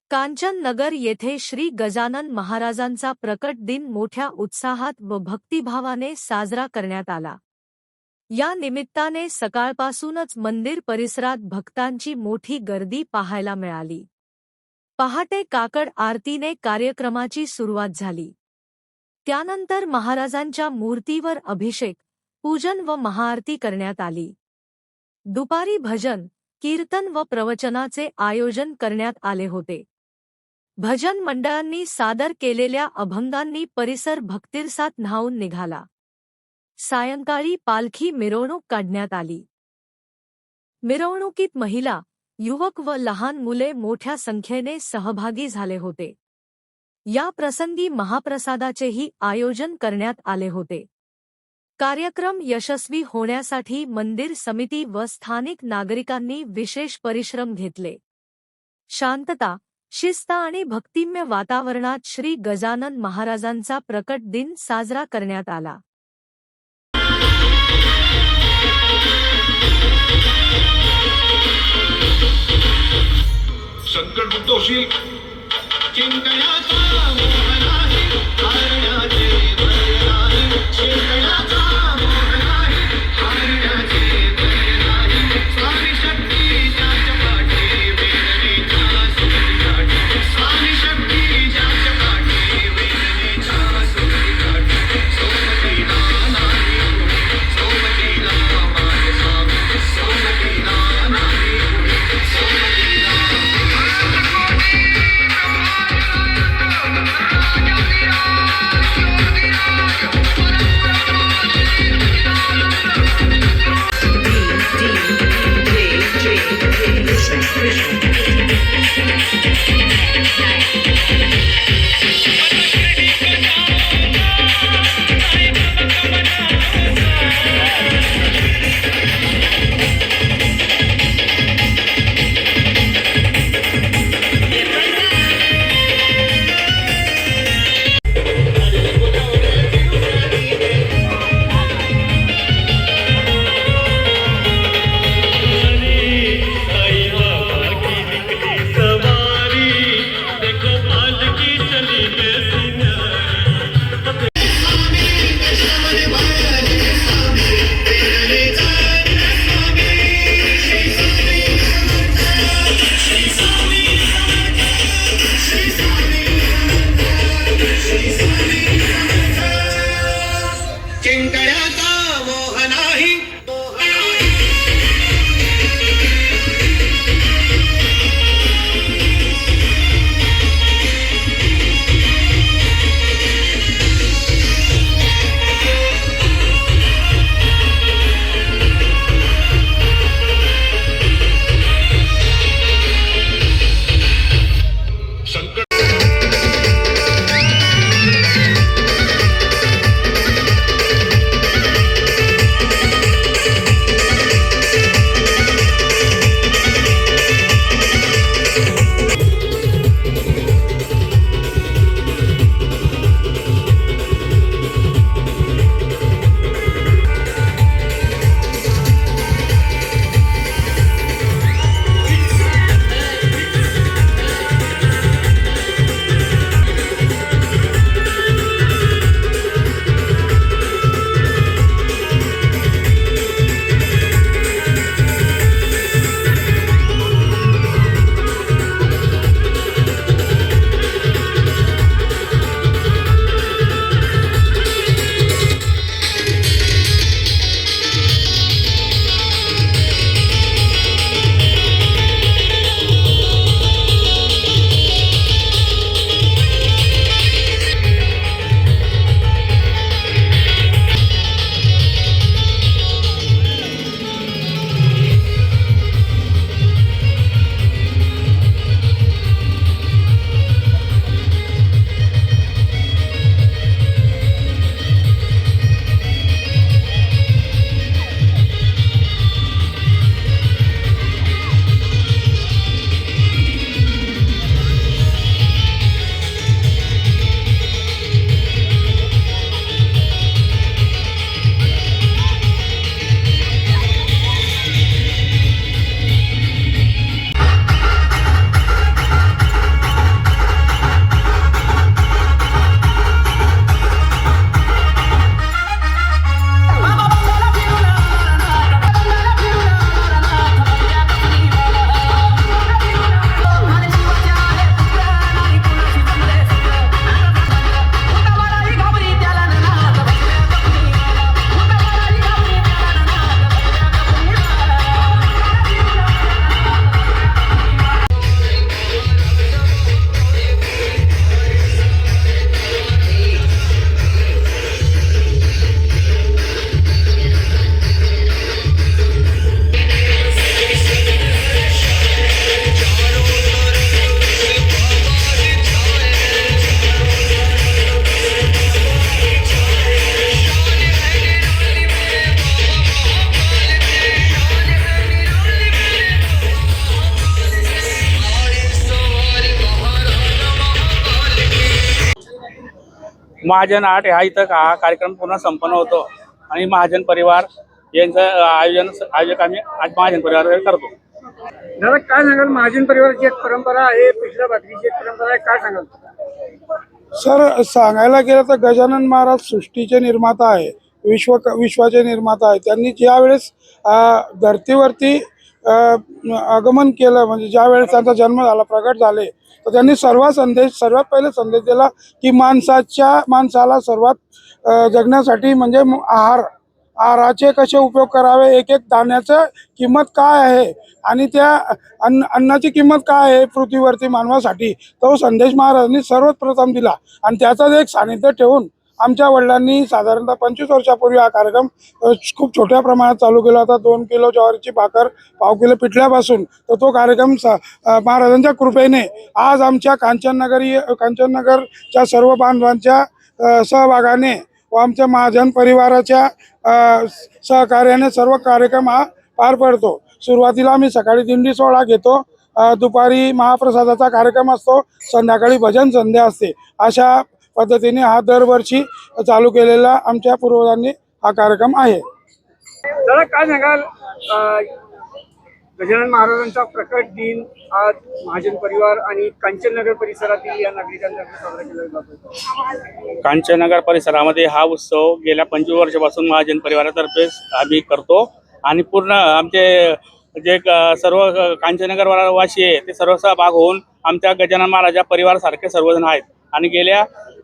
कांचन नगर येथे श्री गजानन महाराजांचा प्रकट दिन मोठ्या उत्साहात व भक्तिभावाने साजरा करण्यात आला। या निमित्ताने सकाळपासूनच मंदिर परिसरात भक्तांची मोठी गर्दी पाहायला मिळाली। पहाटे काकड आरतीने कार्यक्रमाची सुरुवात झाली। त्यानंतर महाराजांच्या मूर्तीवर अभिषेक, पूजन व महाआरती करण्यात आली। दुपारी भजन, कीर्तन व प्रवचनाचे आयोजन करण्यात आले होते। भजन मंडळांनी सादर केलेल्या अभंगांनी परिसर भक्तिरसात न्हाऊन निघाला। सायंकाळी पालखी मिरवणूक काढण्यात आली। मिरवणुकीत महिला, युवक व लहान मुले मोठ्या संख्येने सहभागी झाले होते। या प्रसंगी महाप्रसादाचेही आयोजन करण्यात आले होते। कार्यक्रम यशस्वी होण्यासाठी मंदिर समिती व स्थानिक नागरिकांनी विशेष परिश्रम घेतले। शांतता, शिस्त आणि भक्तिमय वातावरणात श्री गजानन महाराजांचा प्रकट दिन साजरा करण्यात आला। संकटमुक्त होशील, चिंतनाचा मोह नाही, हारण्याचे भय नाही, चिंतनाचा मोह नाही, हारण्याचे भय नाही, स्वामी शक्ती ज्याच्या पाठी वेदनेच्या सुखी, स्वामी शक्ती ज्याच्या पाठी वेदनेच्या सुखी, सोमतीला नाही कुणी, सोमतीला माझे स्वामी, सोमतीला नाही कुणी, सोमतीला महाजन आठ हा इथं हा कार्यक्रम पूर्ण संपन्न होतो आणि महाजन परिवार यांचं आयोजक आम्ही आज महाजन परिवार करतो. दादा काय सांगाल, महाजन परिवाराची एक परंपरा आहे, पिठलं भाकरीची एक परंपरा आहे, काय सांगाल? सर, सांगायला गेलं तर गजानन महाराज सृष्टीचे निर्माता आहे, विश्वाचे निर्माता आहे. त्यांनी ज्या वेळेस धर्तीवरती आगमन केलं, म्हणजे ज्या वेळेस त्यांचा जन्म झाला, प्रकट झाले, तर त्यांनी सर्वात पहिले संदेश दिला की माणसाला सर्वात जगण्यासाठी म्हणजे आहाराचे कसे उपयोग करावे, एक एक दाण्याचं किंमत काय आहे आणि त्या अन्नाची किंमत काय आहे पृथ्वीवरती मानवासाठी, तो संदेश महाराजांनी सर्वप्रथम दिला. आणि त्याचाच एक सानिध्य ठेवून आमच्या वडिलांनी साधारणतः 25 वर्षापूर्वी हा कार्यक्रम खूप छोट्या प्रमाणात चालू केला होता. 2 किलो ज्वारीची भाकर, 1/2 किलो पिठल्यापासून. तर तो कार्यक्रम महाराजांच्या कृपेने आज आमच्या कांचननगरच्या सर्व बांधवांच्या सहभागाने व आमच्या महाजन परिवाराच्या सहकार्याने सर्व कार्यक्रम हा पार पडतो. सुरुवातीला आम्ही सकाळी दिंडी सोहळा घेतो, दुपारी महाप्रसादाचा कार्यक्रम असतो, संध्याकाळी भजन संध्या असते. अशा पद्धतीने हा दरवर्षी चालू केलेला आमच्या पूर्वजांनी हा कार्यक्रम आहे. दादा काय सांगाल, गजानन महाराजांचा प्रकट दिन आज महाजन परिवार आणि कांचननगर परिसरातील या नागरिकांतर्फे साजरा केला जातो. कांचननगर परिसरामध्ये हा उत्सव गेल्या 25 वर्षापासून महाजन परिवारातर्फे आम्ही करतो आणि पूर्ण आमचे जे सर्व कांचननगर वासी आहे ते सर्व सहभाग होऊन आमच्या गजानन महाराजा परिवारासारखे सर्वजण आहेत. आणि गेल्या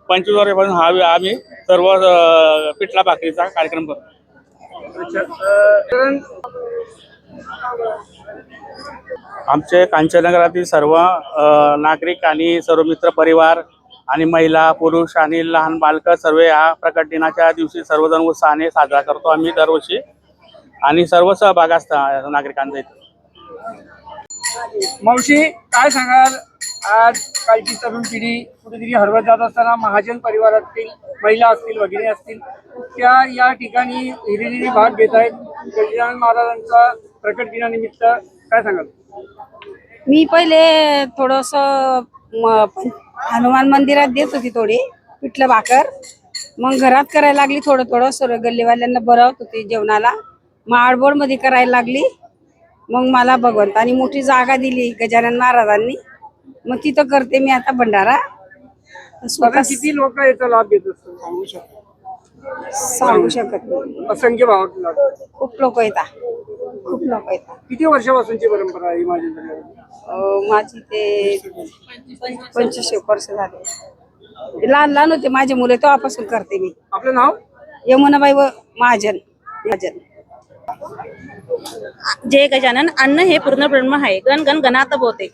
25 वर्षापासून आम्ही सर्व पिठला भाकरीचा कार्यक्रम करतो. आमचे कांचननगरातील सर्व नागरिक आणि सर्व मित्र परिवार आणि महिला, पुरुष आणि लहान बालकं सर्व या प्रकट दिनाच्या दिवशी सर्वजण उत्साहाने साजरा करतो आम्ही दरवर्षी आणि सर्व सहभाग असतात नागरिकांचा इथे. मावशी काय सांगाल, आज कालची तरुण पिढी कुठेतरी हरवत जात असताना महाजन परिवारातील महिला असतील, भगिनी असतील, त्या या ठिकाणी हिरिरीने भाग घेत आहेत. गजानन महाराजांचा प्रकट दिनानिमित्त काय सांगाल? मी पहिले थोडंसं हनुमान मंदिरात देत होती थोडी पिठलं भाकर, मग घरात करायला लागली थोडं थोडं, सर्व गल्लीवाल्यांना बरवत होती जेवणाला, मग आडबोडमध्ये करायला लागली. मग मला भगवंतानी मोठी जागा दिली गजानन महाराजांनी, मग तिथं करते मी आता भंडारा. किती लोक याचा लाभ घेत असतात सांगू शकत नाही, असंख्य भावक खूप लोक येतात, खूप लोक येतात. किती वर्षापासूनची परंपरा आहे महाजन परिवाराची? माझी ते 25 वर्ष झाले, लहान लहान होते माझे मुले तेव्हापासून करते मी. आपलं नाव? यमुनाबाई व महाजन. जय गजानन. अन्न हे पूर्ण ब्रह्म आहे. गण गण गणात बोते.